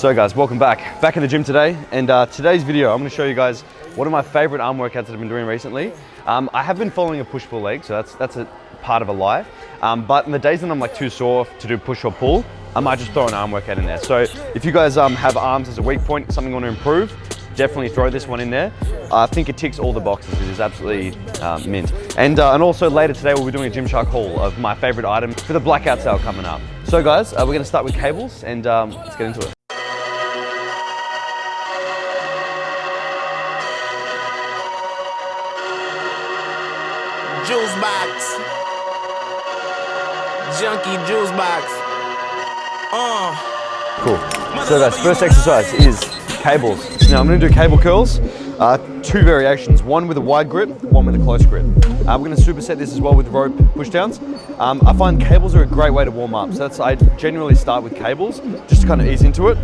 So guys, welcome back. Back in the gym today, and today's video, I'm gonna show you guys one of my favorite arm workouts that I've been doing recently. I have been following a push-pull leg, so that's a part of a lie. But in the days that I'm like too sore to do push or pull, I might just throw an arm workout in there. So if you guys have arms as a weak point, something you want to improve, definitely throw this one in there. I think it ticks all the boxes. It is absolutely mint. And also later today, we'll be doing a Gymshark haul of my favorite items for the blackout sale coming up. So guys, we're gonna start with cables and let's get into it. Juice box, junkie juice box. Cool. So guys, first exercise is cables. Now I'm gonna do cable curls, two variations, one with a wide grip, one with a close grip. We're gonna superset this as well with rope pushdowns. I find cables are a great way to warm up. So I genuinely start with cables, just to kind of ease into it.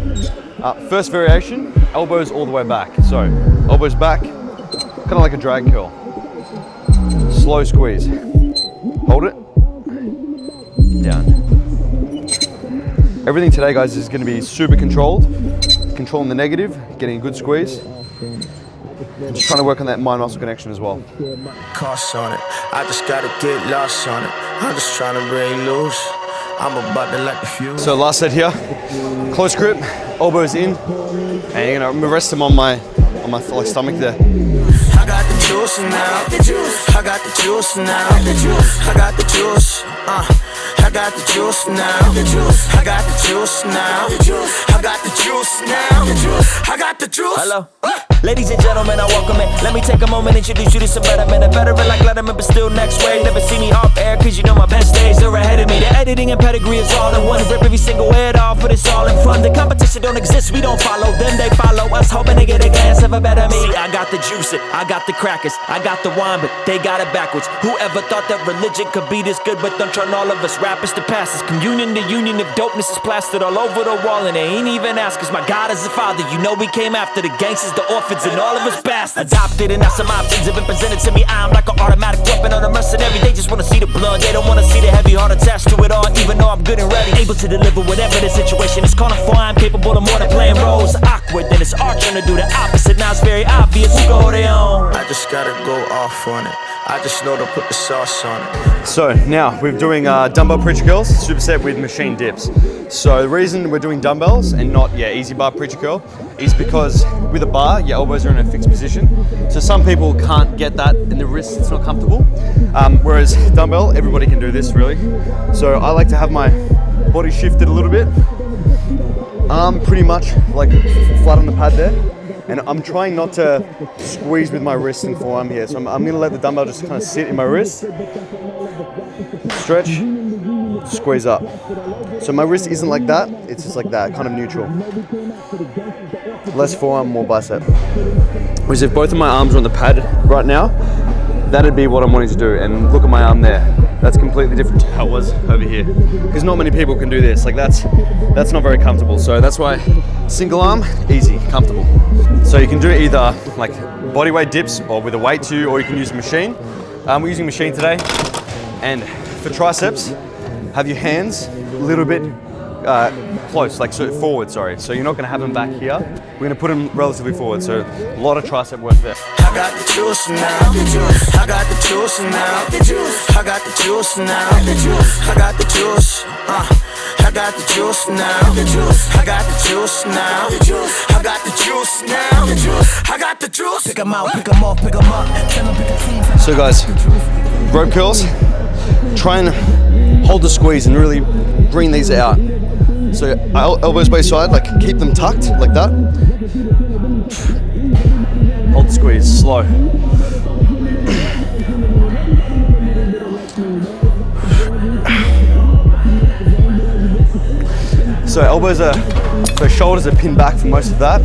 First variation, elbows all the way back. So elbows back, kind of like a drag curl. Slow squeeze. Hold it. Down. Everything today, guys, is going to be super controlled. Controlling the negative, getting a good squeeze. And just trying to work on that mind-muscle connection as well. Cost on it. I just gotta get lost on it. I'm just trying to break loose. I'm about to let the fuse. So last set here, close grip, elbows in, and you're gonna rest them on my like stomach there. I got the juice now. I got the juice now. I got the juice. I got the juice now. I got the juice now. I got the juice now. I got the juice. Hello. Ladies and gentlemen, I welcome it. Let me take a moment, introduce you to some better men. A veteran like Letterman, but still next wave. Never see me off air, cause you know my best days are ahead of me. The editing and pedigree is all in one. Rip every single head off, put it all in front. The competition don't exist, we don't follow them, they follow us, hoping they get a glance of a better me. See, I got the juice, I got the crackers, I got the wine, but they got it backwards. Whoever thought that religion could be this good, but don't turn all of us rappers to pastors. Communion, the union of dopeness is plastered all over the wall, and they ain't even ask us. My God is the Father, you know we came after the gangsters, the orphans, and all of us bastards. Adopted, and now some options have been presented to me. I'm like an automatic weapon on a mercenary. They just wanna see the blood, they don't wanna see the heavy heart attached to it all. Even though I'm good and ready, able to deliver whatever the situation is calling for. I'm capable of more than playing roles. Awkward, then it's our turn to do the opposite. Now it's very obvious who go their own. I just gotta go off on it. I just know to put the sauce on it. So now we're doing dumbbell preacher curls, superset with machine dips. So the reason we're doing dumbbells and not easy bar preacher curl is because with a bar, your elbows are in a fixed position. So some people can't get that in the wrist, it's not comfortable. Whereas dumbbell, everybody can do this really. So I like to have my body shifted a little bit. Arm pretty much like flat on the pad there. And I'm trying not to squeeze with my wrist and forearm here. So I'm gonna let the dumbbell just kind of sit in my wrist. Stretch, squeeze up. So my wrist isn't like that, it's just like that, kind of neutral. Less forearm, more bicep. Whereas if both of my arms are on the pad right now, that'd be what I'm wanting to do. And look at my arm there. That's completely different to how it was over here. Because not many people can do this. Like that's not very comfortable. So that's why single arm, easy, comfortable. So you can do either like body weight dips or with a weight too, or you can use a machine. We're using a machine today. And for triceps, have your hands a little bit close, like so forward, sorry. So you're not gonna have them back here. We're gonna put them relatively forward. So a lot of tricep work there. I got the juice now. I got the juice now. I got the juice now. I got the juice. I got the juice now. I got the juice now. I got the juice now. I got the juice. Pick 'em out, pick 'em off, pick 'em up. So guys, rope curls, try and hold the squeeze and really bring these out. So elbows by side, like keep them tucked like that. Hold the squeeze, slow. So shoulders are pinned back for most of that.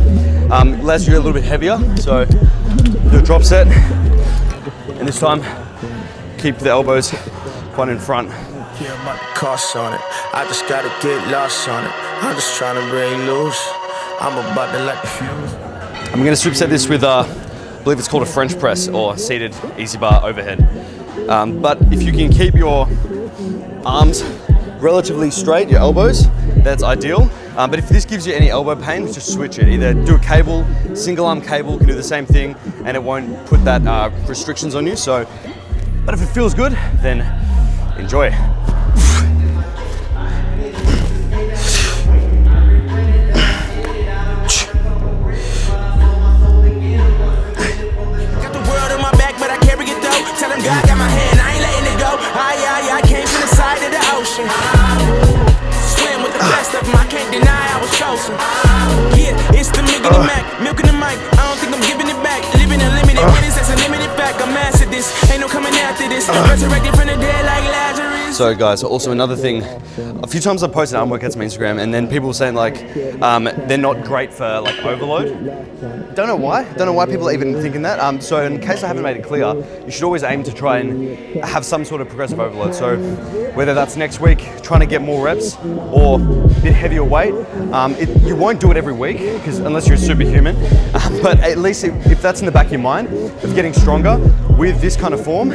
Allows you to get a little bit heavier. So do a drop set, and this time keep the elbows quite in front. Yeah, I'm about to cost on it. I just gotta get lost on it. I'm just trying to break loose. I'm about to let the fuse. I'm gonna superset this with, I believe it's called a French press or seated easy bar overhead. But if you can keep your arms relatively straight, your elbows, that's ideal. But if this gives you any elbow pain, just switch it. Either do a cable, single arm cable can do the same thing, and it won't put that restrictions on you. So, but if it feels good, then enjoy. Tell them God got my hand, I ain't letting it go. I came from the side of the ocean. Swim with the best of them, I can't deny I was chosen. Yeah, it's the Miggity Mac, milking the mic. I don't think I'm giving it back. Living unlimited with this, that's a limited fact. I'm mastered this, ain't no coming after this. Resurrected from the dead like Lazarus. So guys, also another thing, a few times I've posted arm workouts on my Instagram and then people saying like, they're not great for like overload. Don't know why people are even thinking that. So in case I haven't made it clear, you should always aim to try and have some sort of progressive overload. So whether that's next week, trying to get more reps or a bit heavier weight, you won't do it every week because unless you're a superhuman, but at least if that's in the back of your mind of getting stronger with this kind of form,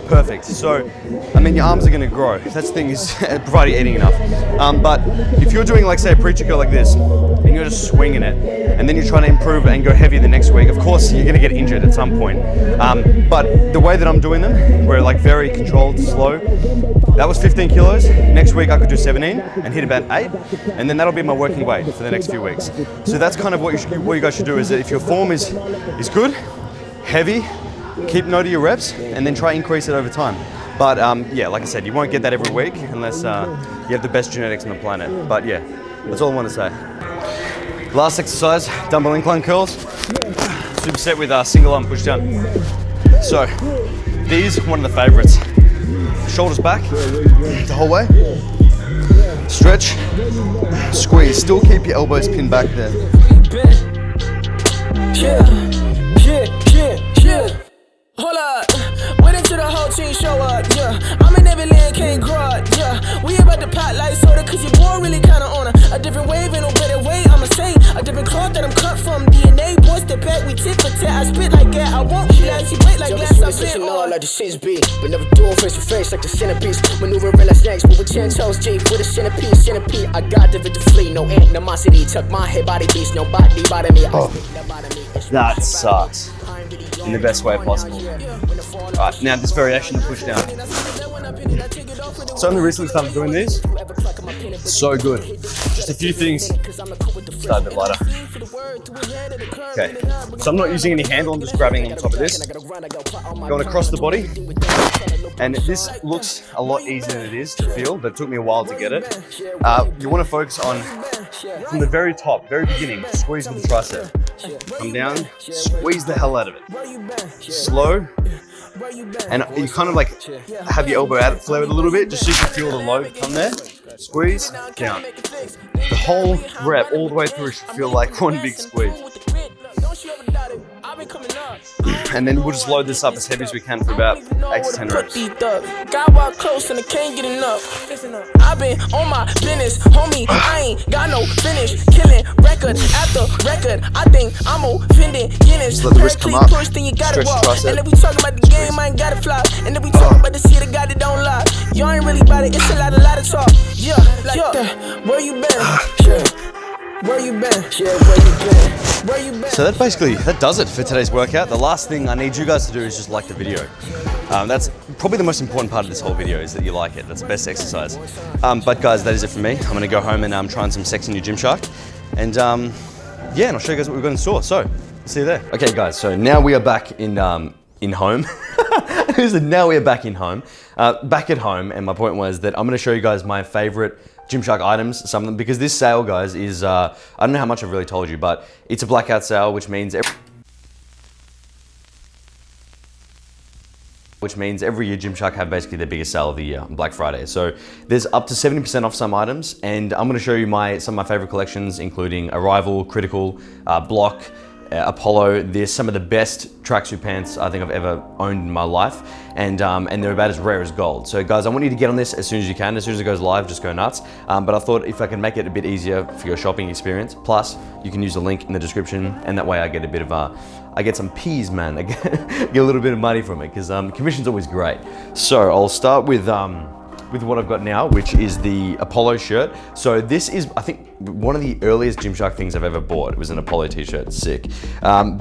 perfect. So, I mean, your arms are gonna grow. That's the thing is, provided you're eating enough. But if you're doing like say a preacher curl like this, and you're just swinging it, and then you're trying to improve and go heavier the next week, of course you're gonna get injured at some point. But the way that I'm doing them, we're like very controlled, slow. That was 15 kilos. Next week I could do 17 and hit about 8, and then that'll be my working weight for the next few weeks. So that's kind of what you guys should do is that if your form is good, heavy, keep note of your reps and then try increase it over time. But yeah, like I said, you won't get that every week unless you have the best genetics on the planet. But yeah, that's all I want to say. Last exercise, dumbbell incline curls. Superset with single arm push down. So these are one of the favorites. Shoulders back the whole way. Stretch, squeeze. Still keep your elbows pinned back there. Yeah. Hold up, wait until the whole team show up, yeah. I'm in Neverland, can't grow up, yeah. We about to pop like soda, cause your boy really kinda on a different wave, ain't no better way, I'ma say. A different cloth that I'm cut from DNA, boy step back, we tit for tat. I spit like that, I won't, she like, she wait like glass, I've been on. Like the shit's beat, but never do it face to face like the centerpiece. Maneuver like snakes, but with 10 toes, G, with a centipede. I got the flee, no animosity, tuck my head body beast, no body me. That sucks. In the best way possible. Alright, now this variation of push down. So only recently started doing these. So good. Just a few things. Start a bit lighter. Okay, so I'm not using any handle, I'm just grabbing on top of this. Going across the body. And this looks a lot easier than it is to feel, but it took me a while to get it. You want to focus on, from the very top, very beginning, squeeze with the tricep. Come down, squeeze the hell out of it. Slow, and you kind of like have your elbow out, flare it a little bit, just so you can feel the load come there. Squeeze, down. The whole rep, all the way through, should feel like one big squeeze. And then we'll just load this up as heavy as we can for about 8 to 10 reps. Got walk close and I can't get enough. I've been on my business, homie. I ain't got no finish. Killing record after record. I think I'm offended. Guinness. Let the wrist come up. Push, then you gotta walk. And then we talking about the game, I ain't gotta fly. And then we talking about the shit, I got it don't lie. Y'all ain't really about it. It's a lot of talk. Yeah, like that. Where you been? Where you been? Yeah, where you been? Where you been? So that does it for today's workout. The last thing I need you guys to do is just like the video. That's probably the most important part of this whole video is that you like it. That's the best exercise. But guys, that is it for me. I'm gonna go home and try on some sexy new Gymshark. And yeah, and I'll show you guys what we've got in store. So, see you there. Okay guys, so now we are back in home. Now we are back in home, back at home, and my point was that I'm gonna show you guys my favorite Gymshark items, some of them, because this sale, guys, is, I don't know how much I've really told you, but it's a blackout sale, which means every year Gymshark have basically their biggest sale of the year, Black Friday. So there's up to 70% off some items, and I'm gonna show you some of my favorite collections, including Arrival, Critical, Block, Apollo. They're some of the best tracksuit pants I think I've ever owned in my life, and they're about as rare as gold. So guys, I want you to get on this as soon as you can. As soon as it goes live, just go nuts. But I thought if I can make it a bit easier for your shopping experience, plus you can use the link in the description, and that way I get a bit of I get some peas, man. I get a little bit of money from it, because commission's always great. So I'll start with with what I've got now, which is the Apollo shirt. So this is, I think, one of the earliest Gymshark things I've ever bought. It was an Apollo t-shirt, sick.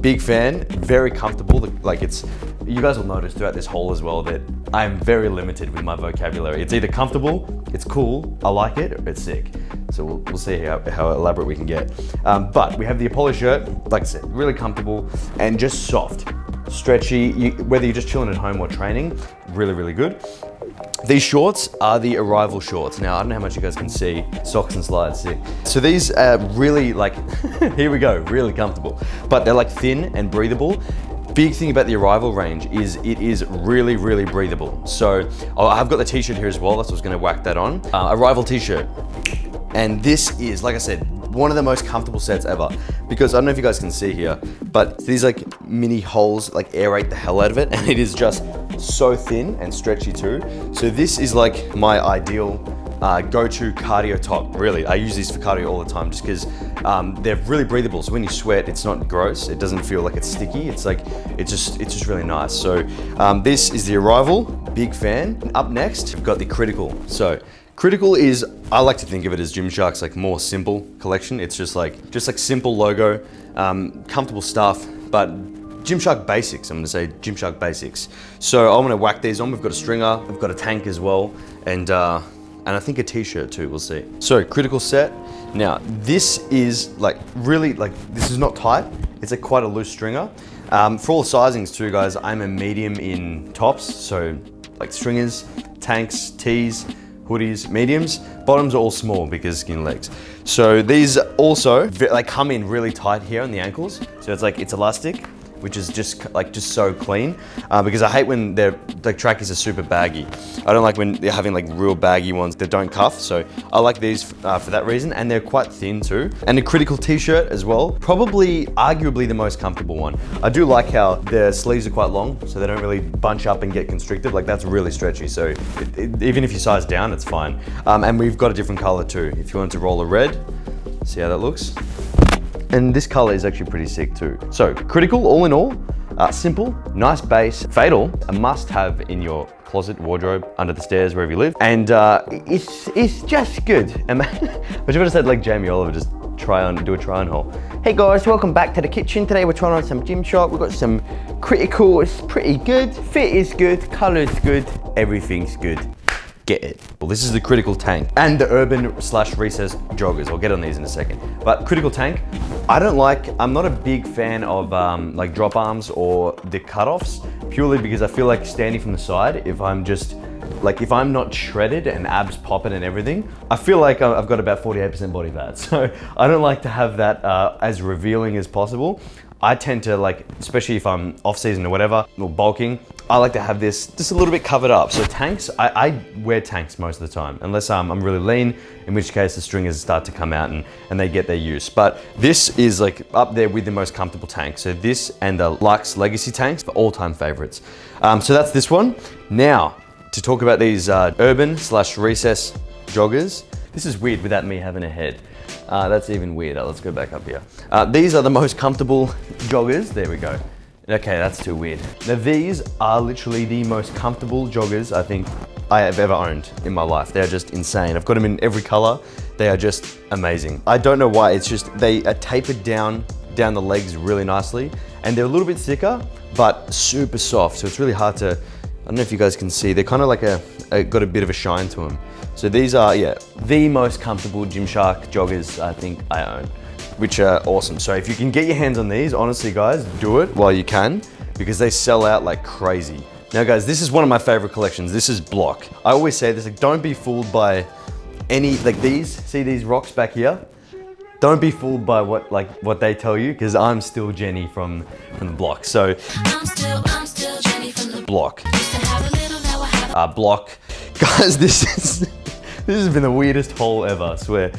Big fan, very comfortable. Like you guys will notice throughout this haul as well that I'm very limited with my vocabulary. It's either comfortable, it's cool, I like it, or it's sick. So we'll see how elaborate we can get. But we have the Apollo shirt, like I said, really comfortable and just soft, stretchy. Whether you're just chilling at home or training, really, really good. These shorts are the Arrival shorts. Now, I don't know how much you guys can see, socks and slides, sick. So these are really like, here we go, really comfortable. But they're like thin and breathable. Big thing about the Arrival range is it is really, really breathable. So I've got the t-shirt here as well, that's what I was gonna whack that on. Arrival t-shirt. And this is, like I said, one of the most comfortable sets ever. Because I don't know if you guys can see here, but these like mini holes like aerate the hell out of it, and it is just so thin and stretchy too. So this is like my ideal go-to cardio top, really. I use these for cardio all the time just because they're really breathable. So when you sweat, it's not gross. It doesn't feel like it's sticky. It's just really nice. So this is the Arrival, big fan. And up next, we've got the Critical. So Critical is, I like to think of it as Gymshark's like more simple collection. It's just like simple logo, comfortable stuff, but Gymshark basics, I'm gonna say Gymshark basics. So I'm gonna whack these on. We've got a stringer, I've got a tank as well, and I think a t-shirt too, we'll see. So Critical set. Now this is like really, like this is not tight. It's like quite a loose stringer. For all sizings too, guys, I'm a medium in tops. So like stringers, tanks, tees, hoodies, mediums. Bottoms are all small because skin legs. So these also, they come in really tight here on the ankles. So it's like, it's elastic, which is just so clean. Because I hate when the trackies are super baggy. I don't like when they're having like real baggy ones that don't cuff. So I like these for that reason, and they're quite thin too. And the Critical t-shirt as well, probably arguably the most comfortable one. I do like how the sleeves are quite long, so they don't really bunch up and get constricted. Like that's really stretchy. So even if you size down, it's fine. And we've got a different color too. If you wanted to roll a red, see how that looks. And this color is actually pretty sick too. So Critical, all in all, simple, nice base, Fatal, a must have in your closet, wardrobe, under the stairs, wherever you live. And it's just good. But you would have said like Jamie Oliver, just do a try on haul. Hey guys, welcome back to the kitchen. Today we're trying on some Gymshark. We've got some Critical, it's pretty good. Fit is good, color is good, everything's good. Get it. Well, this is the Critical tank and the Urban/Recess joggers. I'll get on these in a second. But Critical tank, I'm not a big fan of like drop arms or the cutoffs, purely because I feel like standing from the side, if I'm not shredded and abs popping and everything, I feel like I've got about 48% body fat. So I don't like to have that as revealing as possible. I tend to like, especially if I'm off season or whatever, or bulking, I like to have this just a little bit covered up. So tanks, I wear tanks most of the time, unless I'm really lean, in which case the stringers start to come out and they get their use. But this is like up there with the most comfortable tank. So this and the Lux Legacy tanks are all-time favorites. So that's this one. Now, to talk about these Urban/Recess joggers, this is weird without me having a head. That's even weirder. Let's go back up here. These are the most comfortable joggers. There we go. Okay, that's too weird. Now these are literally the most comfortable joggers I think I have ever owned in my life. They're just insane. I've got them in every color. They are just amazing. I don't know why, it's just, they are tapered down the legs really nicely, and they're a little bit thicker, but super soft. So it's really hard to, I don't know if you guys can see, they're kind of like got a bit of a shine to them. So these are, yeah, the most comfortable Gymshark joggers I think I own, which are awesome. So if you can get your hands on these, honestly guys, do it while you can, because they sell out like crazy. Now guys, this is one of my favorite collections. This is Block. I always say this, like, don't be fooled by any, like these, see these rocks back here? Don't be fooled by what they tell you, because I'm still Jenny from the Block. So, I'm still Jenny from the Block. Block. Guys, this has been the weirdest haul ever, I swear.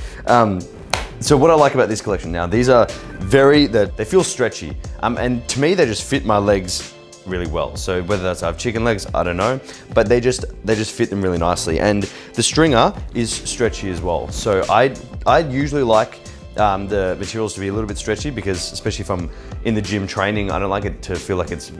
So what I like about this collection now, these are they feel stretchy. And to me, they just fit my legs really well. So whether that's I have chicken legs, I don't know, but they just fit them really nicely. And the stringer is stretchy as well. So I usually like the materials to be a little bit stretchy, because especially if I'm in the gym training, I don't like it to feel like it's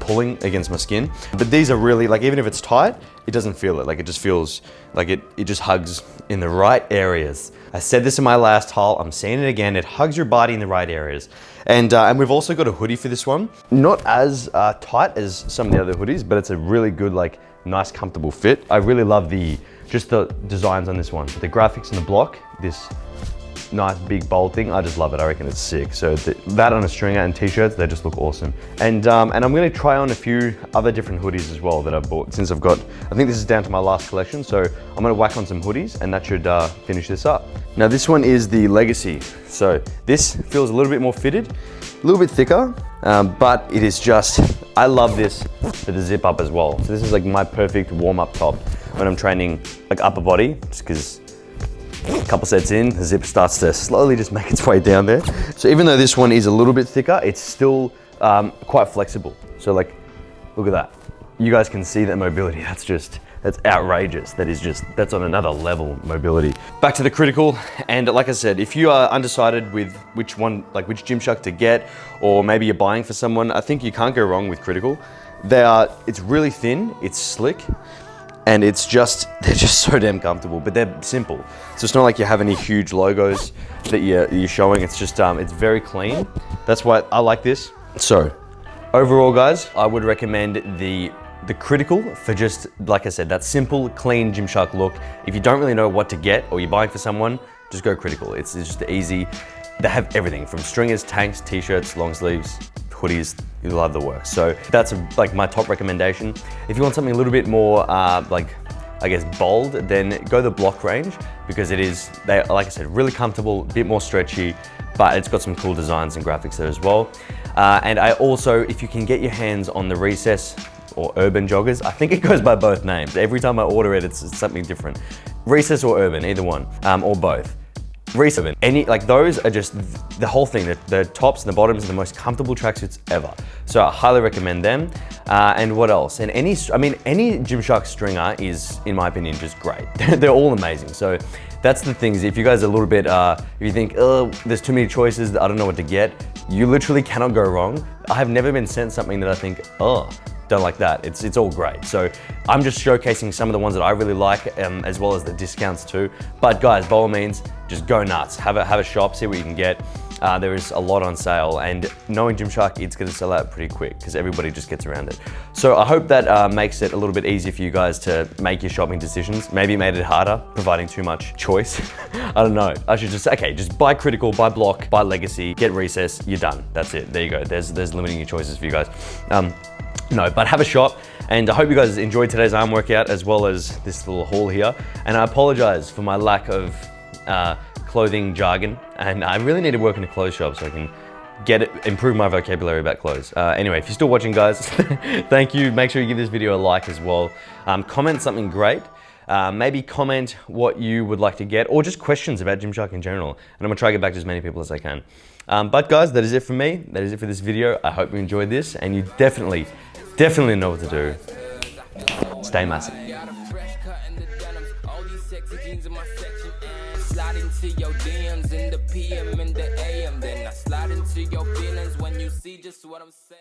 pulling against my skin. But these are really, like, even if it's tight, it doesn't feel it. Like, it just feels like it just hugs in the right areas. I said this in my last haul, I'm saying it again, it hugs your body in the right areas. And we've also got a hoodie for this one. Not as tight as some of the other hoodies, but it's a really good, like, nice, comfortable fit. I really love just the designs on this one. The graphics and the block, this nice big bold thing, I just love it. I reckon it's sick. So that on a stringer and t-shirts, they just look awesome. And I'm gonna try on a few other different hoodies as well that I've bought since I've got, I think this is down to my last collection. So I'm gonna whack on some hoodies and that should finish this up. Now this one is the Legacy. So this feels a little bit more fitted, a little bit thicker, but it is just, I love this for the zip up as well. So this is like my perfect warm up top when I'm training like upper body, just because a couple sets in, the zip starts to slowly just make its way down there. So even though this one is a little bit thicker, it's still quite flexible. So like, look at that. You guys can see that mobility. That's outrageous. That's on another level mobility. Back to the Critical, and like I said, if you are undecided with which which Gymshark to get, or maybe you're buying for someone, I think you can't go wrong with Critical. It's really thin, it's slick, and they're just so damn comfortable, but they're simple. So it's not like you have any huge logos that you're showing. It's just, it's very clean. That's why I like this. So overall, guys, I would recommend the Critical for just, like I said, that simple, clean Gymshark look. If you don't really know what to get, or you're buying for someone, just go Critical. It's just easy. They have everything from stringers, tanks, t-shirts, long sleeves, hoodies. You love the work. So that's like my top recommendation. If you want something a little bit more like, I guess, bold, then go the Block range, because like I said, really comfortable, a bit more stretchy, but it's got some cool designs and graphics there as well. And I also, if you can get your hands on the Recess or Urban joggers, I think it goes by both names. Every time I order it, it's something different. Recess or Urban, either one, or both. Recess, those are just the whole thing. The tops and the bottoms are the most comfortable tracksuits ever. So I highly recommend them. And what else? And any Gymshark stringer is, in my opinion, just great. They're all amazing. So that's the things. If you guys are a little bit, if you think, oh, there's too many choices, I don't know what to get, you literally cannot go wrong. I have never been sent something that I think, oh, don't like that. It's all great. So I'm just showcasing some of the ones that I really like, as well as the discounts too. But guys, by all means, just go nuts. Have a shop, see what you can get. There is a lot on sale, and knowing Gymshark, it's gonna sell out pretty quick because everybody just gets around it. So I hope that makes it a little bit easier for you guys to make your shopping decisions. Maybe it made it harder, providing too much choice. I don't know. I should just say, okay, just buy Critical, buy Block, buy Legacy, get Recess, you're done. That's it, there you go. There's limiting your choices for you guys. No, but have a shop, and I hope you guys enjoyed today's arm workout as well as this little haul here. And I apologize for my lack of clothing jargon, and I really need to work in a clothes shop so I can improve my vocabulary about clothes. Anyway, if you're still watching, guys, thank you. Make sure you give this video a like as well. Comment something great. Maybe comment what you would like to get, or just questions about Gymshark in general. And I'm gonna try to get back to as many people as I can. But guys, that is it from me. That is it for this video. I hope you enjoyed this, and you definitely know what to do. Stay massive. Slide into your DMs in the PM and the AM. Then I slide into your feelings when you see just what I'm saying.